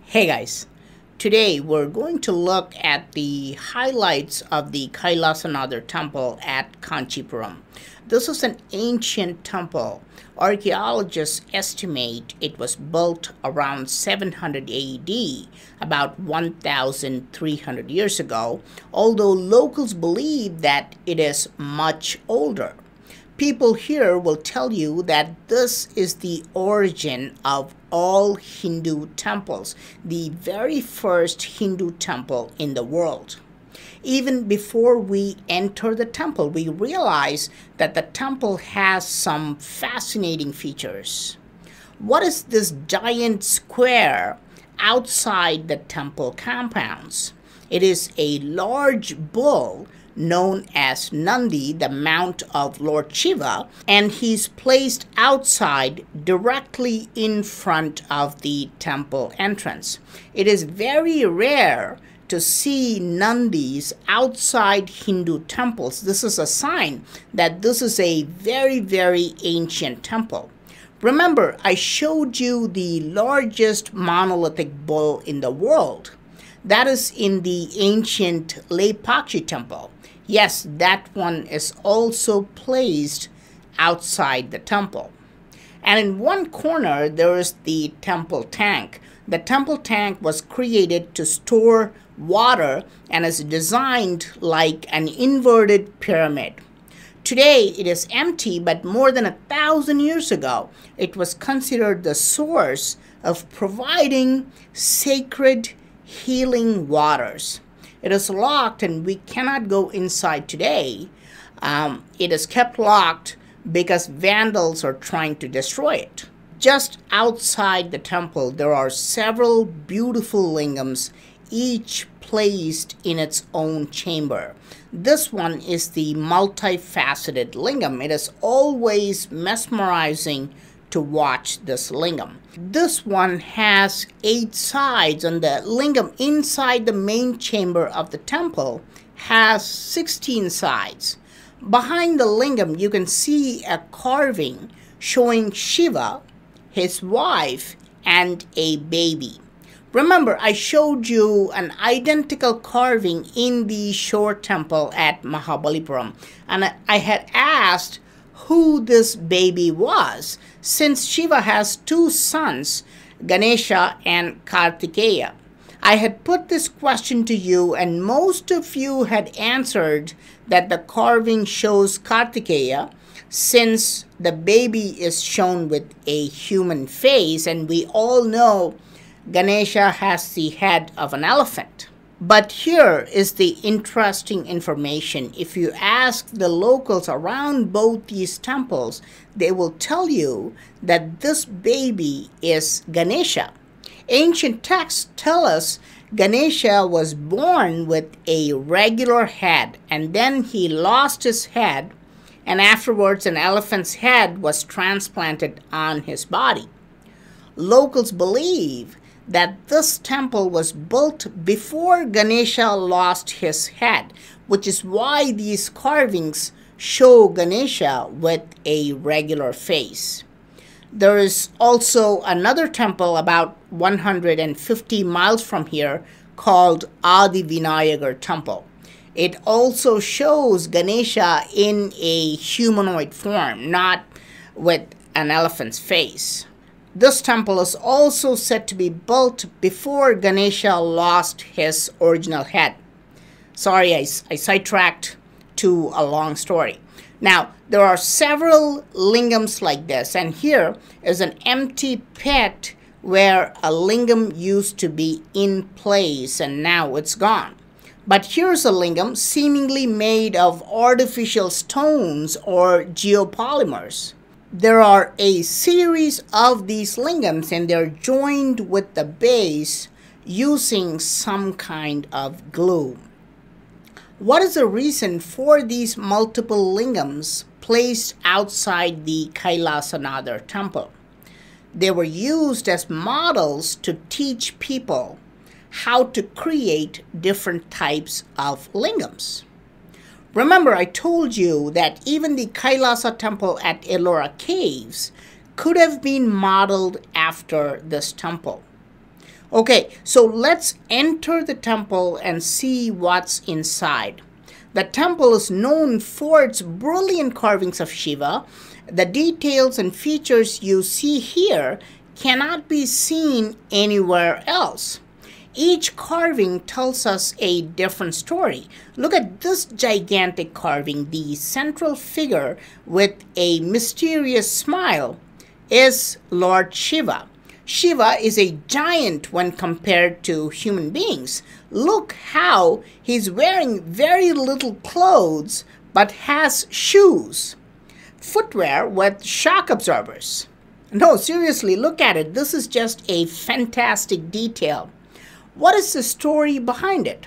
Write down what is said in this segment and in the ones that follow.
Hey guys, today we're going to look at the highlights of the Kailasanathar temple at Kanchipuram. This is an ancient temple. Archaeologists estimate it was built around 700 AD, about 1,300 years ago, although locals believe that it is much older. People here will tell you that this is the origin of all Hindu temples, the very first Hindu temple in the world. Even before we enter the temple, we realize that the temple has some fascinating features. What is this giant square outside the temple compounds? It is a large bull known as Nandhi, the mount of Lord Shiva, and he's placed outside directly in front of the temple entrance. It is very rare to see Nandhis outside Hindu temples. This is a sign that this is a very, very ancient temple. Remember, I showed you the largest monolithic bull in the world. That is in the ancient Lepakshi Temple. Yes, that one is also placed outside the temple. And in one corner, there is the temple tank. The temple tank was created to store water and is designed like an inverted pyramid. Today, it is empty, but more than 1,000 years ago, it was considered the source of providing sacred healing waters. It is locked and we cannot go inside today. It is kept locked because vandals are trying to destroy it. Just outside the temple, there are several beautiful lingams, each placed in its own chamber. This one is the multifaceted lingam. It is always mesmerizing to watch this lingam. This one has 8 sides, and the lingam inside the main chamber of the temple has 16 sides. Behind the lingam, you can see a carving showing Shiva, his wife, and a baby. Remember, I showed you an identical carving in the shore temple at Mahabalipuram, and I had asked who this baby was, since Shiva has 2 sons, Ganesha and Kartikeya. I had put this question to you, and most of you had answered that the carving shows Kartikeya, since the baby is shown with a human face, and we all know Ganesha has the head of an elephant. But here is the interesting information. If you ask the locals around both these temples, they will tell you that this baby is Ganesha. Ancient texts tell us Ganesha was born with a regular head, and then he lost his head, and afterwards an elephant's head was transplanted on his body. Locals believe that this temple was built before Ganesha lost his head, which is why these carvings show Ganesha with a regular face. There is also another temple about 150 miles from here called Adi Vinayagar Temple. It also shows Ganesha in a humanoid form, not with an elephant's face. This temple is also said to be built before Ganesha lost his original head. Sorry, I sidetracked to a long story. Now, there are several lingams like this, and here is an empty pit where a lingam used to be in place, and now it's gone. But here's a lingam seemingly made of artificial stones or geopolymers. There are a series of these lingams, and they're joined with the base using some kind of glue. What is the reason for these multiple lingams placed outside the Kailasanathar temple? They were used as models to teach people how to create different types of lingams. Remember, I told you that even the Kailasa temple at Ellora Caves could have been modeled after this temple. Okay, so let's enter the temple and see what's inside. The temple is known for its brilliant carvings of Shiva. The details and features you see here cannot be seen anywhere else. Each carving tells us a different story. Look at this gigantic carving. The central figure with a mysterious smile is Lord Shiva. Shiva is a giant when compared to human beings. Look how he's wearing very little clothes but has shoes, footwear with shock absorbers. No, seriously, look at it. This is just a fantastic detail. What is the story behind it?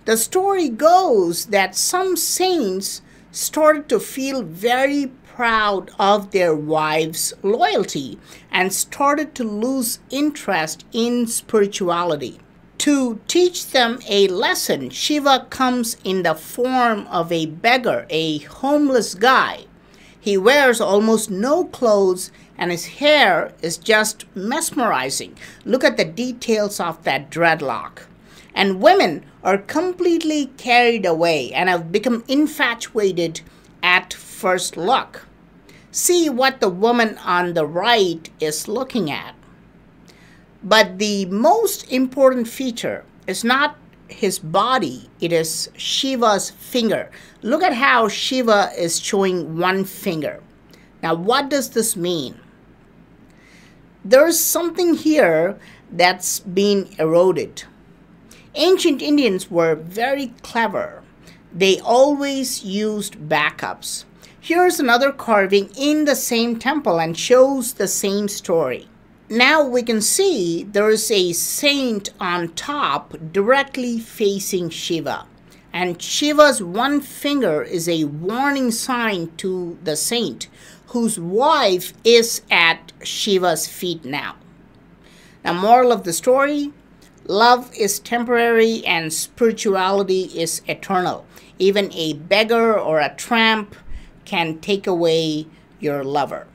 The story goes that some saints started to feel very proud of their wives' loyalty and started to lose interest in spirituality. To teach them a lesson, Shiva comes in the form of a beggar, a homeless guy. He wears almost no clothes and his hair is just mesmerizing. Look at the details of that dreadlock. And women are completely carried away and have become infatuated at first look. See what the woman on the right is looking at. But the most important feature is not his body, it is Shiva's finger. Look at how Shiva is showing one finger. Now, what does this mean? There's something here that's been eroded. Ancient Indians were very clever. They always used backups. Here's another carving in the same temple and shows the same story. Now we can see there is a saint on top directly facing Shiva. And Shiva's one finger is a warning sign to the saint, whose wife is at Shiva's feet now. Now, moral of the story, love is temporary and spirituality is eternal. Even a beggar or a tramp can take away your lover.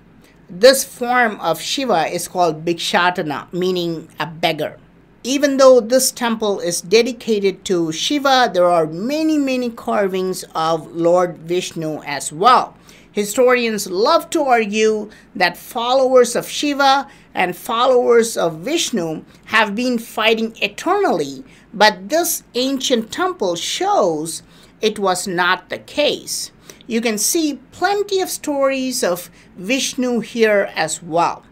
This form of Shiva is called Bhikshatana, meaning a beggar. Even though this temple is dedicated to Shiva, there are many carvings of Lord Vishnu as well. Historians love to argue that followers of Shiva and followers of Vishnu have been fighting eternally, but this ancient temple shows it was not the case. You can see plenty of stories of Vishnu here as well.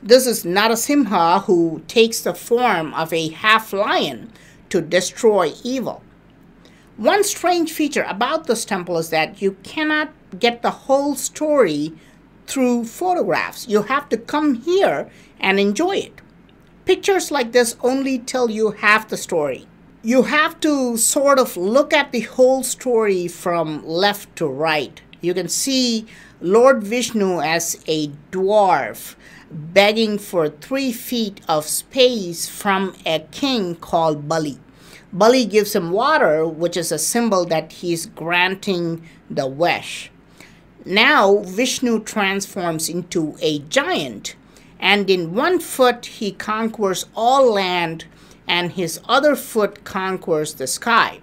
This is Narasimha, who takes the form of a half-lion to destroy evil. One strange feature about this temple is that you cannot get the whole story through photographs. You have to come here and enjoy it. Pictures like this only tell you half the story. You have to sort of look at the whole story from left to right. You can see Lord Vishnu as a dwarf begging for 3 feet of space from a king called Bali. Bali gives him water, which is a symbol that he's granting the wish. Now Vishnu transforms into a giant, and in one foot he conquers all land, and his other foot conquers the sky.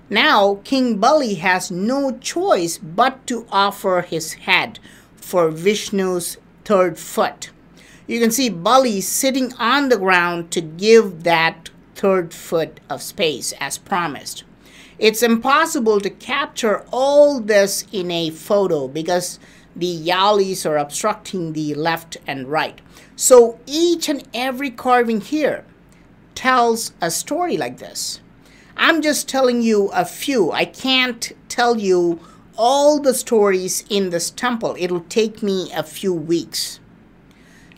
Now King Bali has no choice but to offer his head for Vishnu's 3rd foot. You can see Bali sitting on the ground to give that 3rd foot of space as promised. It's impossible to capture all this in a photo because the yalis are obstructing the left and right. So each and every carving here tells a story like this. I'm just telling you a few. I can't tell you all the stories in this temple. It'll take me a few weeks.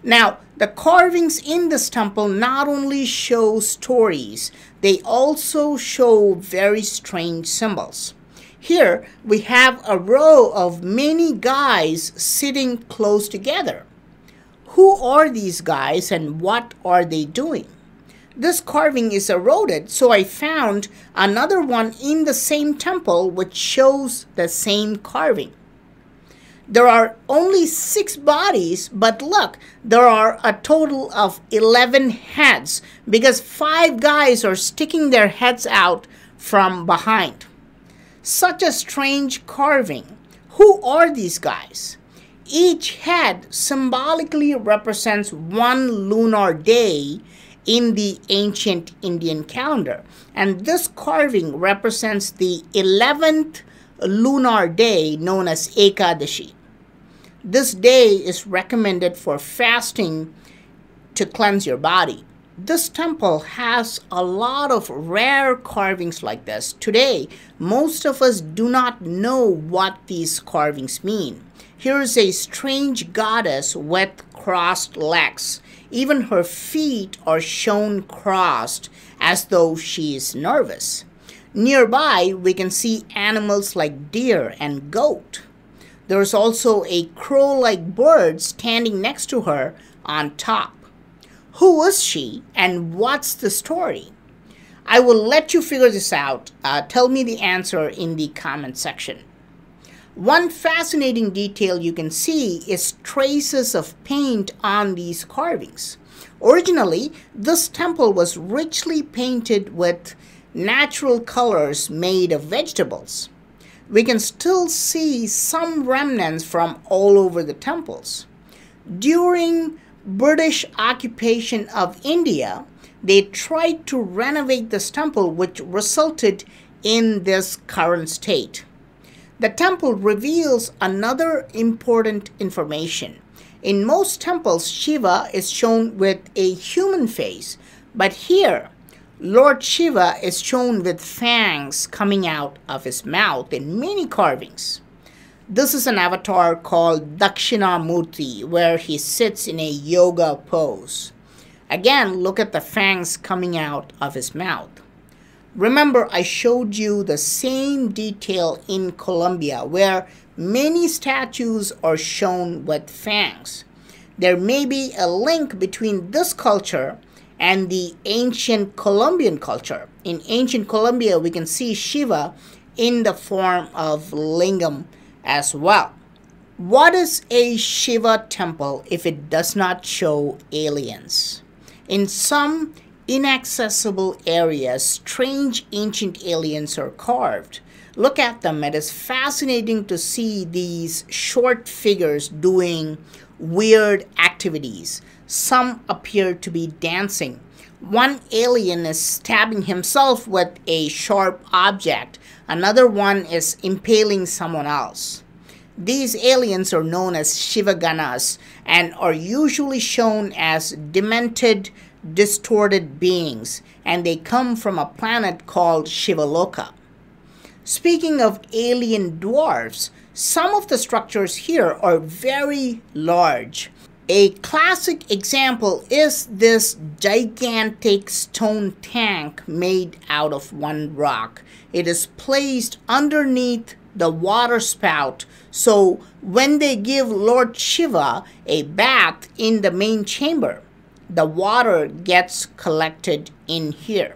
Now, the carvings in this temple not only show stories, they also show very strange symbols. Here, we have a row of many guys sitting close together. Who are these guys and what are they doing? This carving is eroded, so I found another one in the same temple which shows the same carving. There are only 6 bodies, but look, there are a total of 11 heads because 5 guys are sticking their heads out from behind. Such a strange carving. Who are these guys? Each head symbolically represents one lunar day in the ancient Indian calendar, and this carving represents the 11th lunar day known as Ekadashi. This day is recommended for fasting to cleanse your body. This temple has a lot of rare carvings like this. Today, most of us do not know what these carvings mean. Here is a strange goddess with crossed legs. Even her feet are shown crossed as though she is nervous. Nearby, we can see animals like deer and goat. There's also a crow-like bird standing next to her on top. Who is she and what's the story? I will let you figure this out. Tell me the answer in the comment section. One fascinating detail you can see is traces of paint on these carvings. Originally, this temple was richly painted with natural colors made of vegetables. We can still see some remnants from all over the temples. During British occupation of India, they tried to renovate this temple, which resulted in this current state. The temple reveals another important information. In most temples, Shiva is shown with a human face, but here, Lord Shiva is shown with fangs coming out of his mouth in many carvings. This is an avatar called Dakshinamurti, where he sits in a yoga pose. Again, look at the fangs coming out of his mouth. Remember, I showed you the same detail in Colombia, where many statues are shown with fangs. There may be a link between this culture and the ancient Colombian culture. In ancient Colombia, we can see Shiva in the form of lingam as well. What is a Shiva temple if it does not show aliens? In some inaccessible areas, strange ancient aliens are carved. Look at them. It is fascinating to see these short figures doing weird activities. Some appear to be dancing. One alien is stabbing himself with a sharp object. Another one is impaling someone else. These aliens are known as Shivaganas and are usually shown as demented, distorted beings, and they come from a planet called Shivaloka. Speaking of alien dwarfs, some of the structures here are very large. A classic example is this gigantic stone tank made out of one rock. It is placed underneath the water spout, so when they give Lord Shiva a bath in the main chamber, the water gets collected in here.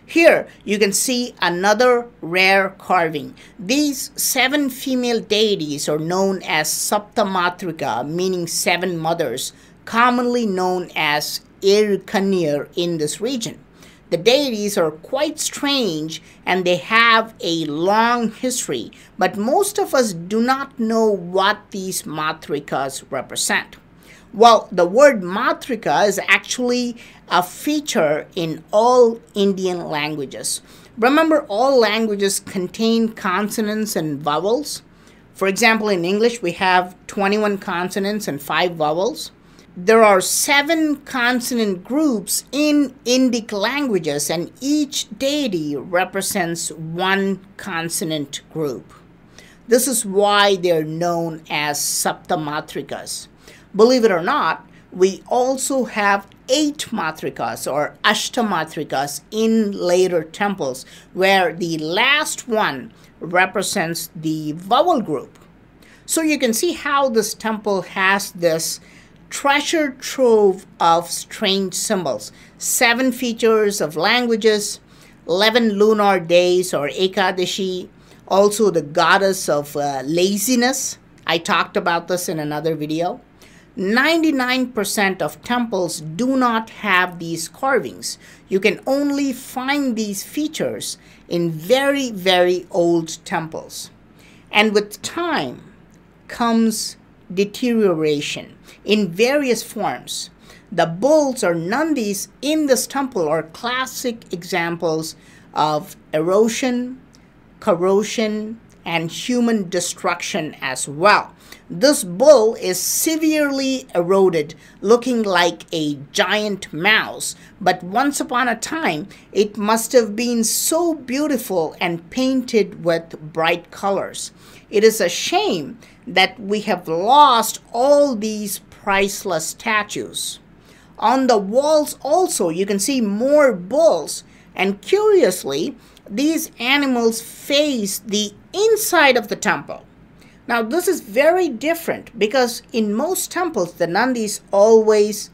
Here you can see another rare carving. These 7 female deities are known as Saptamatrika, meaning 7 mothers, commonly known as Irkanir in this region. The deities are quite strange and they have a long history, but most of us do not know what these matrikas represent. Well, the word matrika is actually a feature in all Indian languages. Remember, all languages contain consonants and vowels. For example, in English, we have 21 consonants and 5 vowels. There are 7 consonant groups in Indic languages, and each deity represents 1 consonant group. This is why they're known as Saptamatrikas. Believe it or not, we also have 8 matrikas or ashtamatrikas in later temples, where the last one represents the vowel group. So you can see how this temple has this treasure trove of strange symbols. 7 features of languages, 11 lunar days or Ekadashi, also the goddess of laziness, I talked about this in another video. 99% of temples do not have these carvings. You can only find these features in very, very old temples. And with time comes deterioration in various forms. The bulls or Nandhis in this temple are classic examples of erosion, corrosion, and human destruction as well. This bull is severely eroded, looking like a giant mouse, but once upon a time, it must have been so beautiful and painted with bright colors. It is a shame that we have lost all these priceless statues. On the walls also, you can see more bulls, and curiously, these animals face the inside of the temple. Now, this is very different because in most temples, the Nandhis always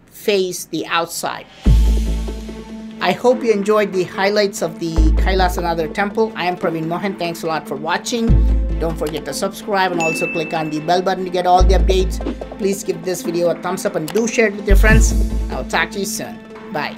face the outside. I hope you enjoyed the highlights of the Kailasanathar temple. I am PraveenMohan. Thanks a lot for watching. Don't forget to subscribe and also click on the bell button to get all the updates. Please give this video a thumbs up and do share it with your friends. I'll talk to you soon. Bye.